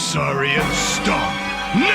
sorry and stop now!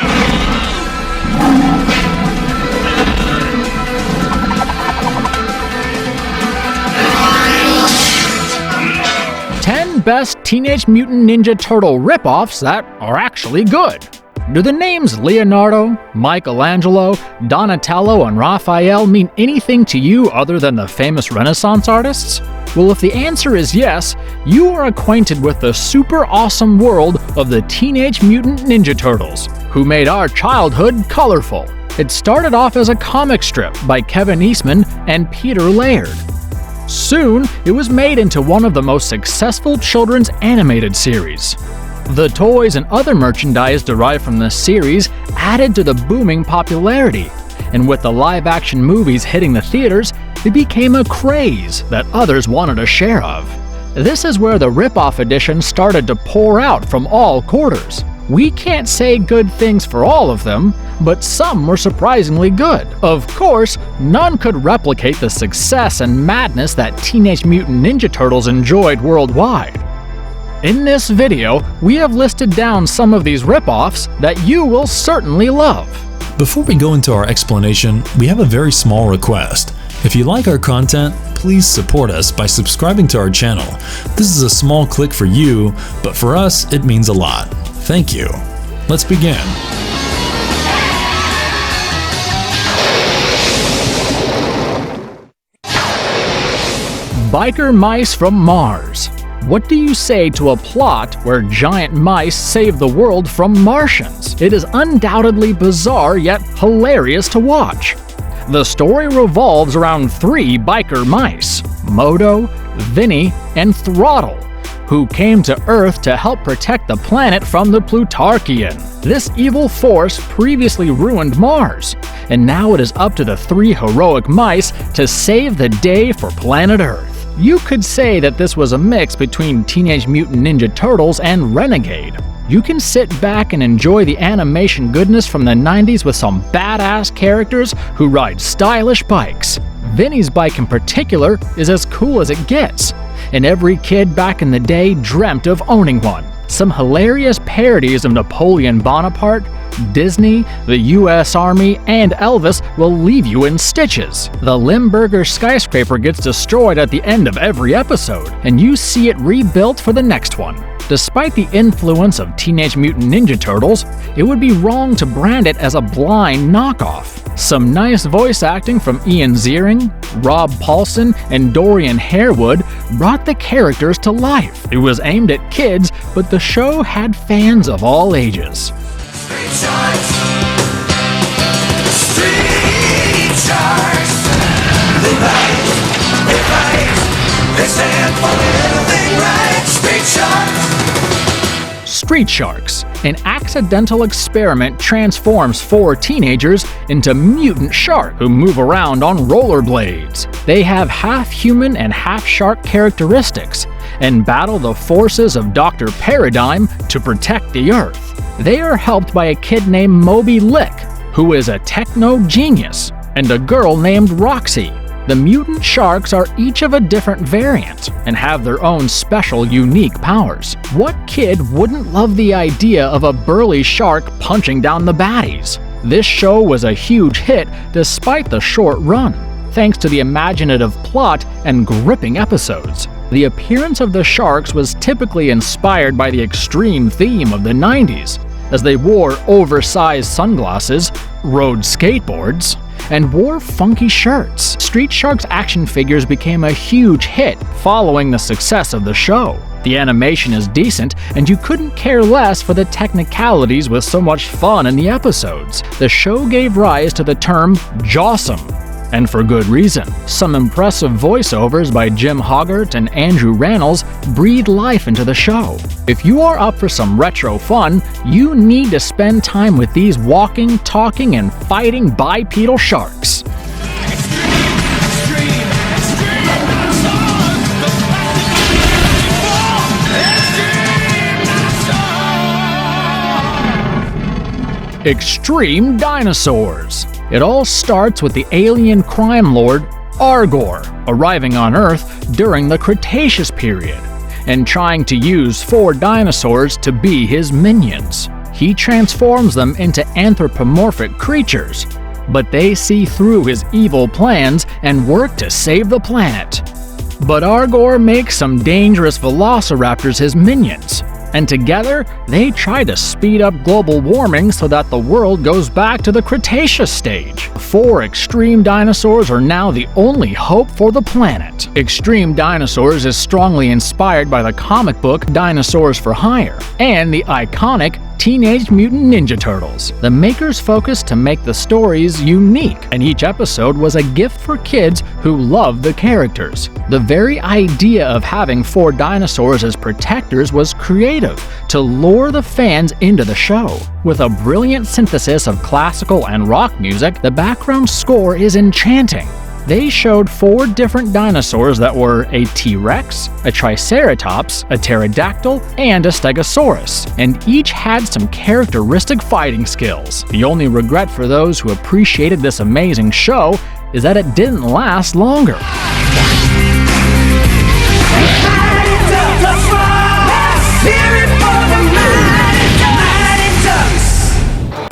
10 best Teenage Mutant Ninja Turtle ripoffs that are actually good. Do the names Leonardo, Michelangelo, Donatello, and Raphael mean anything to you other than the famous Renaissance artists? Well, if the answer is yes, you are acquainted with the super awesome world of the Teenage Mutant Ninja Turtles, who made our childhood colorful. It started off as a comic strip by Kevin Eastman and Peter Laird. Soon, it was made into one of the most successful children's animated series. The toys and other merchandise derived from this series added to the booming popularity, and with the live-action movies hitting the theaters, it became a craze that others wanted a share of. This is where the rip-off editions started to pour out from all quarters. We can't say good things for all of them, but some were surprisingly good. Of course, none could replicate the success and madness that Teenage Mutant Ninja Turtles enjoyed worldwide. In this video, we have listed down some of these rip-offs that you will certainly love. Before we go into our explanation, we have a very small request. If you like our content, please support us by subscribing to our channel. This is a small click for you, but for us, it means a lot. Thank you. Let's begin. Biker Mice from Mars. What do you say to a plot where giant mice save the world from Martians? It is undoubtedly bizarre yet hilarious to watch. The story revolves around 3 biker mice, Moto, Vinny, and Throttle, who came to Earth to help protect the planet from the Plutarchian. This evil force previously ruined Mars, and now it is up to the 3 heroic mice to save the day for planet Earth. You could say that this was a mix between Teenage Mutant Ninja Turtles and Renegade. You can sit back and enjoy the animation goodness from the 90s with some badass characters who ride stylish bikes. Vinny's bike in particular is as cool as it gets, and every kid back in the day dreamt of owning one. Some hilarious parodies of Napoleon Bonaparte, Disney, the US Army, and Elvis will leave you in stitches. The Limburger skyscraper gets destroyed at the end of every episode, and you see it rebuilt for the next one. Despite the influence of Teenage Mutant Ninja Turtles, it would be wrong to brand it as a blind knockoff. Some nice voice acting from Ian Ziering, Rob Paulson, and Dorian Harewood brought the characters to life. It was aimed at kids, but the show had fans of all ages. Street Sharks! Street Sharks! They fight, they stand for everything right! Street Sharks! Street Sharks, an accidental experiment, transforms 4 teenagers into mutant sharks who move around on rollerblades. They have half-human and half-shark characteristics and battle the forces of Dr. Paradigm to protect the Earth. They are helped by a kid named Moby Lick, who is a techno genius, and a girl named Roxy. The mutant sharks are each of a different variant and have their own special, unique powers. What kid wouldn't love the idea of a burly shark punching down the baddies? This show was a huge hit despite the short run, thanks to the imaginative plot and gripping episodes. The appearance of the sharks was typically inspired by the extreme theme of the 90s, as they wore oversized sunglasses, rode skateboards, and wore funky shirts. Street Sharks action figures became a huge hit following the success of the show. The animation is decent, and you couldn't care less for the technicalities with so much fun in the episodes. The show gave rise to the term "Jawsome," and for good reason. Some impressive voiceovers by Jim Hoggart and Andrew Rannells breathe life into the show. If you are up for some retro fun, you need to spend time with these walking, talking, and fighting bipedal sharks. Extreme Dinosaurs. It all starts with the alien crime lord Argor arriving on Earth during the Cretaceous period. and trying to use 4 dinosaurs to be his minions. He transforms them into anthropomorphic creatures, but they see through his evil plans and work to save the planet. But Argor makes some dangerous velociraptors his minions, and together they try to speed up global warming so that the world goes back to the Cretaceous stage. 4 extreme dinosaurs are now the only hope for the planet. Extreme Dinosaurs is strongly inspired by the comic book Dinosaurs for Hire and the iconic Teenage Mutant Ninja Turtles. The makers focused to make the stories unique, and each episode was a gift for kids who love the characters. The very idea of having 4 dinosaurs as protectors was creative to lure the fans into the show. With a brilliant synthesis of classical and rock music, the background score is enchanting. They showed 4 different dinosaurs that were a T-Rex, a Triceratops, a Pterodactyl, and a Stegosaurus, and each had some characteristic fighting skills. The only regret for those who appreciated this amazing show is that it didn't last longer.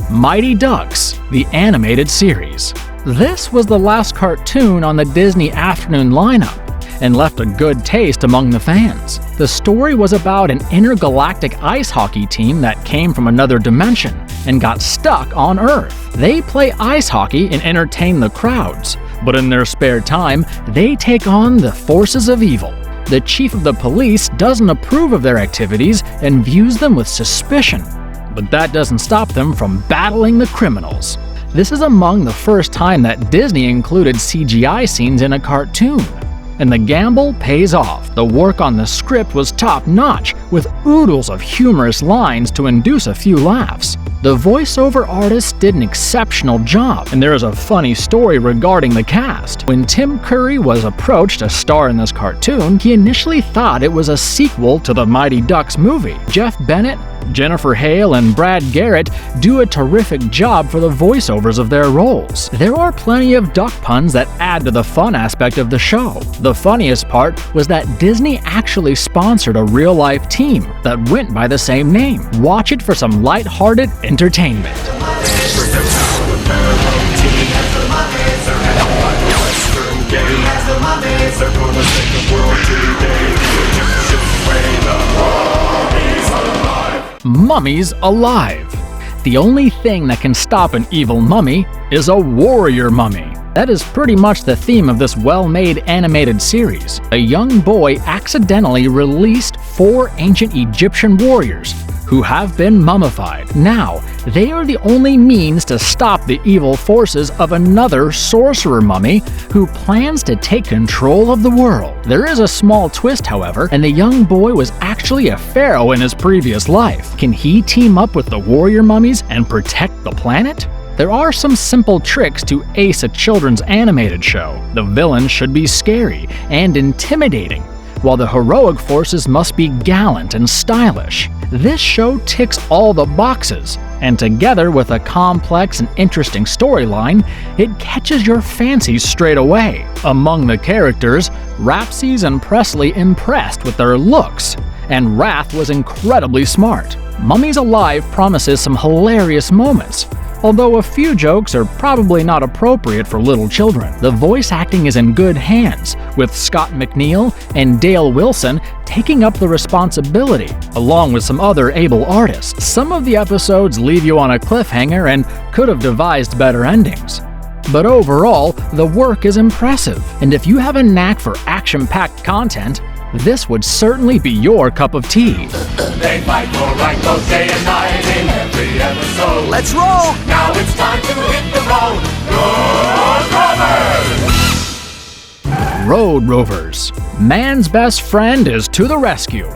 Mighty Ducks, the animated series. This was the last cartoon on the Disney afternoon lineup, and left a good taste among the fans. The story was about an intergalactic ice hockey team that came from another dimension and got stuck on Earth. They play ice hockey and entertain the crowds, but in their spare time, they take on the forces of evil. The chief of the police doesn't approve of their activities and views them with suspicion, but that doesn't stop them from battling the criminals. This is among the first time that Disney included CGI scenes in a cartoon. And the gamble pays off. The work on the script was top-notch, with oodles of humorous lines to induce a few laughs. The voiceover artist did an exceptional job, and there is a funny story regarding the cast. When Tim Curry was approached to star in this cartoon, he initially thought it was a sequel to the Mighty Ducks movie. Jeff Bennett, Jennifer Hale, and Brad Garrett do a terrific job for the voiceovers of their roles. There are plenty of duck puns that add to the fun aspect of the show. The funniest part was that Disney actually sponsored a real-life team that went by the same name. Watch it for some light-hearted entertainment. Mummies Alive. The only thing that can stop an evil mummy is a warrior mummy. That is pretty much the theme of this well-made animated series. A young boy accidentally released 4 ancient Egyptian warriors who have been mummified. Now, they are the only means to stop the evil forces of another sorcerer mummy who plans to take control of the world. There is a small twist, however, and the young boy was actually a pharaoh in his previous life. Can he team up with the warrior mummies and protect the planet? There are some simple tricks to ace a children's animated show. The villain should be scary and intimidating, while the heroic forces must be gallant and stylish. This show ticks all the boxes, and together with a complex and interesting storyline, it catches your fancy straight away. Among the characters, Rapses and Presley impressed with their looks, and Wrath was incredibly smart. Mummies Alive promises some hilarious moments, although a few jokes are probably not appropriate for little children. The voice acting is in good hands, with Scott McNeil and Dale Wilson taking up the responsibility, along with some other able artists. Some of the episodes leave you on a cliffhanger and could have devised better endings. But overall, the work is impressive, and if you have a knack for action-packed content, this would certainly be your cup of tea. They fight for right both day and night in every episode. Let's roll! Now it's time to hit the road. Road Rovers! Road Rovers. Man's best friend is to the rescue.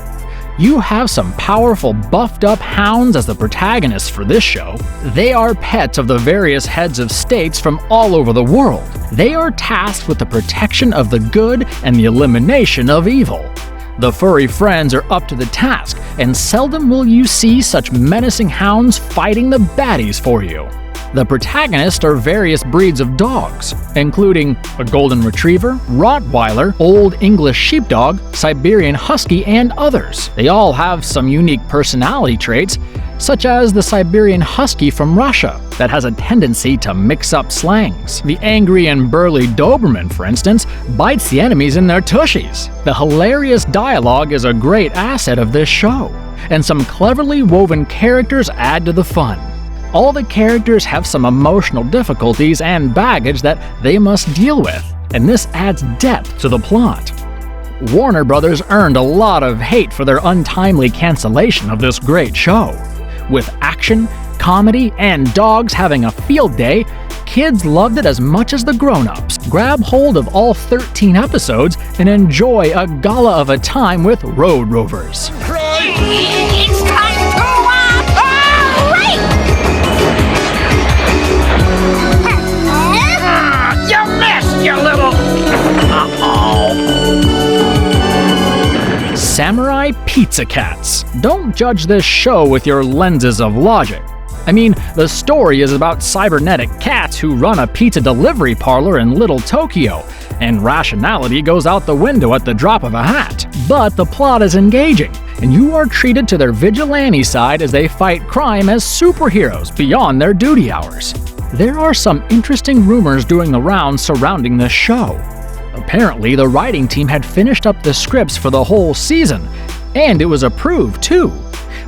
You have some powerful buffed-up hounds as the protagonists for this show. They are pets of the various heads of states from all over the world. They are tasked with the protection of the good and the elimination of evil. The furry friends are up to the task, and seldom will you see such menacing hounds fighting the baddies for you. The protagonists are various breeds of dogs, including a golden retriever, Rottweiler, Old English sheepdog, Siberian husky, and others. They all have some unique personality traits, such as the Siberian husky from Russia that has a tendency to mix up slangs. The angry and burly Doberman, for instance, bites the enemies in their tushies. The hilarious dialogue is a great asset of this show, and some cleverly woven characters add to the fun. All the characters have some emotional difficulties and baggage that they must deal with, and this adds depth to the plot. Warner Brothers earned a lot of hate for their untimely cancellation of this great show. With action, comedy, and dogs having a field day, kids loved it as much as the grown-ups. Grab hold of all 13 episodes and enjoy a gala of a time with Road Rovers. It's time to race! You missed, you little... Samurai Pizza Cats. Don't judge this show with your lenses of logic. I mean, the story is about cybernetic cats who run a pizza delivery parlor in Little Tokyo, and rationality goes out the window at the drop of a hat. But the plot is engaging, and you are treated to their vigilante side as they fight crime as superheroes beyond their duty hours. There are some interesting rumors doing the rounds surrounding this show. Apparently, the writing team had finished up the scripts for the whole season, and it was approved too.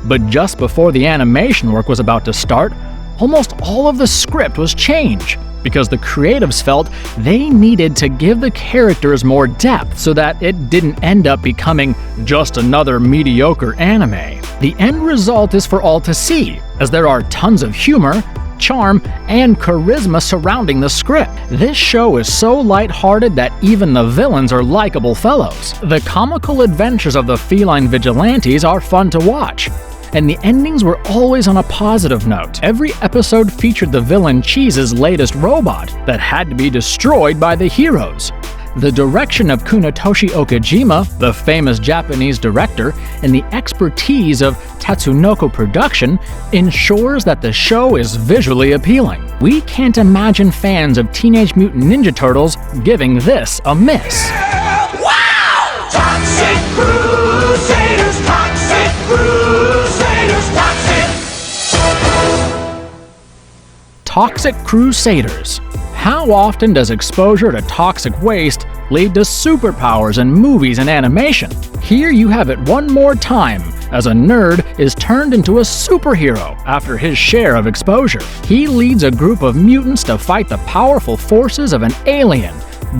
But just before the animation work was about to start, almost all of the script was changed, because the creatives felt they needed to give the characters more depth so that it didn't end up becoming just another mediocre anime. The end result is for all to see, as there are tons of humor, charm, and charisma surrounding the script. This show is so lighthearted that even the villains are likable fellows. The comical adventures of the feline vigilantes are fun to watch, and the endings were always on a positive note. Every episode featured the villain Cheese's latest robot that had to be destroyed by the heroes. The direction of Kunitoshi Okajima, the famous Japanese director, and the expertise of Tatsunoko Production ensures that the show is visually appealing. We can't imagine fans of Teenage Mutant Ninja Turtles giving this a miss. Wow! Toxic Crusaders, Toxic Crusaders, Toxic! Toxic Crusaders. How often does exposure to toxic waste lead to superpowers in movies and animation? Here you have it one more time, as a nerd is turned into a superhero after his share of exposure. He leads a group of mutants to fight the powerful forces of an alien,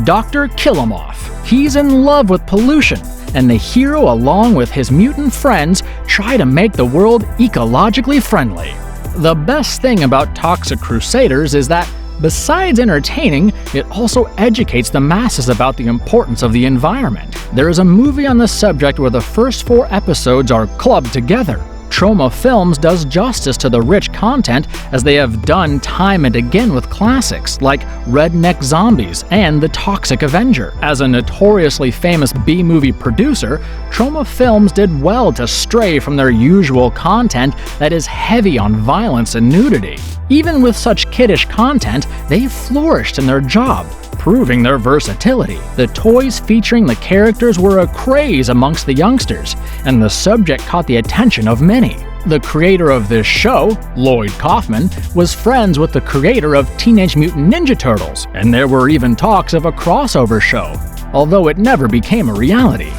Dr. Killamoff. He's in love with pollution, and the hero along with his mutant friends try to make the world ecologically friendly. The best thing about Toxic Crusaders is that besides entertaining, it also educates the masses about the importance of the environment. There is a movie on the subject where the first 4 episodes are clubbed together. Troma Films does justice to the rich content, as they have done time and again with classics like Redneck Zombies and The Toxic Avenger. As a notoriously famous B-movie producer, Troma Films did well to stray from their usual content that is heavy on violence and nudity. Even with such kiddish content, they flourished in their job, proving their versatility. The toys featuring the characters were a craze amongst the youngsters, and the subject caught the attention of many. The creator of this show, Lloyd Kaufman, was friends with the creator of Teenage Mutant Ninja Turtles, and there were even talks of a crossover show, although it never became a reality.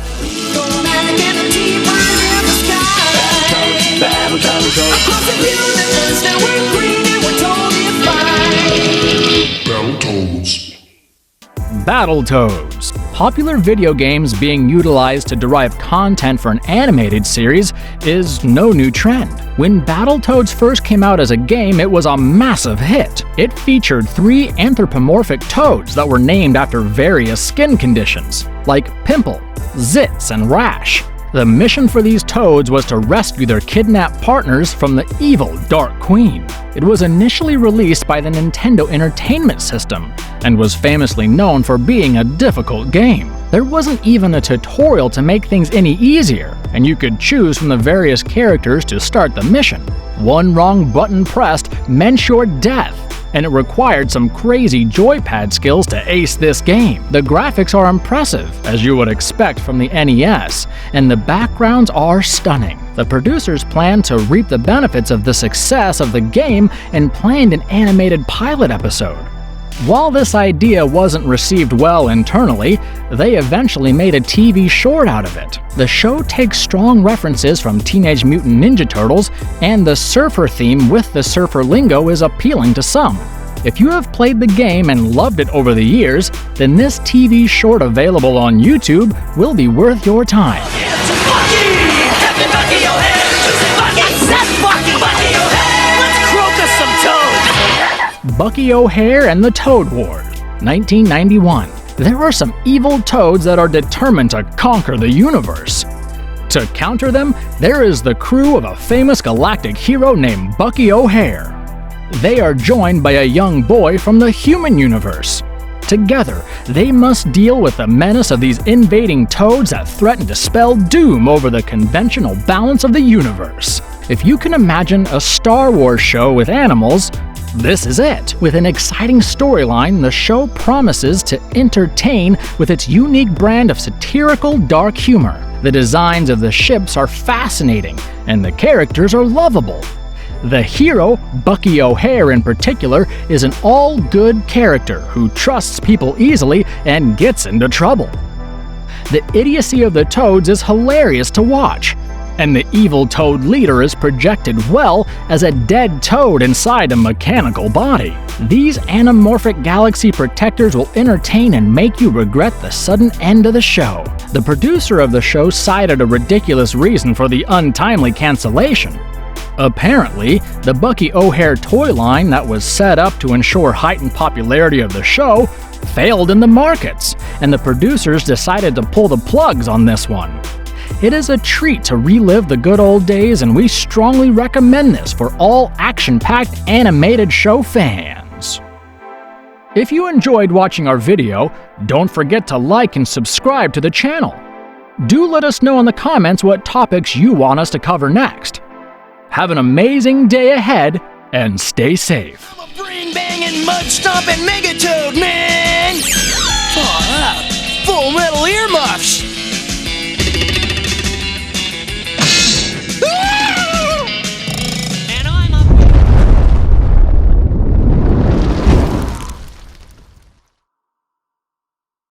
Battletoads. Popular video games being utilized to derive content for an animated series is no new trend. When Battletoads first came out as a game, it was a massive hit. It featured 3 anthropomorphic toads that were named after various skin conditions, like pimple, zits, and rash. The mission for these toads was to rescue their kidnapped partners from the evil Dark Queen. It was initially released by the Nintendo Entertainment System, and was famously known for being a difficult game. There wasn't even a tutorial to make things any easier, and you could choose from the various characters to start the mission. One wrong button pressed meant your death, and it required some crazy joypad skills to ace this game. The graphics are impressive, as you would expect from the NES, and the backgrounds are stunning. The producers planned to reap the benefits of the success of the game and planned an animated pilot episode. While this idea wasn't received well internally, they eventually made a TV short out of it. The show takes strong references from Teenage Mutant Ninja Turtles, and the surfer theme with the surfer lingo is appealing to some. If you have played the game and loved it over the years, then this TV short available on YouTube will be worth your time. Bucky O'Hare and the Toad Wars, 1991. There are some evil toads that are determined to conquer the universe. To counter them, there is the crew of a famous galactic hero named Bucky O'Hare. They are joined by a young boy from the human universe. Together, they must deal with the menace of these invading toads that threaten to spell doom over the conventional balance of the universe. If you can imagine a Star Wars show with animals, this is it. With an exciting storyline, the show promises to entertain with its unique brand of satirical dark humor. The designs of the ships are fascinating, and the characters are lovable. The hero, Bucky O'Hare in particular, is an all-good character who trusts people easily and gets into trouble. The idiocy of the toads is hilarious to watch, and the evil toad leader is projected well as a dead toad inside a mechanical body. These anamorphic galaxy protectors will entertain and make you regret the sudden end of the show. The producer of the show cited a ridiculous reason for the untimely cancellation. Apparently, the Bucky O'Hare toy line that was set up to ensure heightened popularity of the show failed in the markets, and the producers decided to pull the plugs on this one. It is a treat to relive the good old days, and we strongly recommend this for all action-packed animated show fans. If you enjoyed watching our video, don't forget to like and subscribe to the channel. Do let us know in the comments what topics you want us to cover next. Have an amazing day ahead, and stay safe. I'm a brain-banging, mud-stomping Megatoad, man! Full metal earmuffs!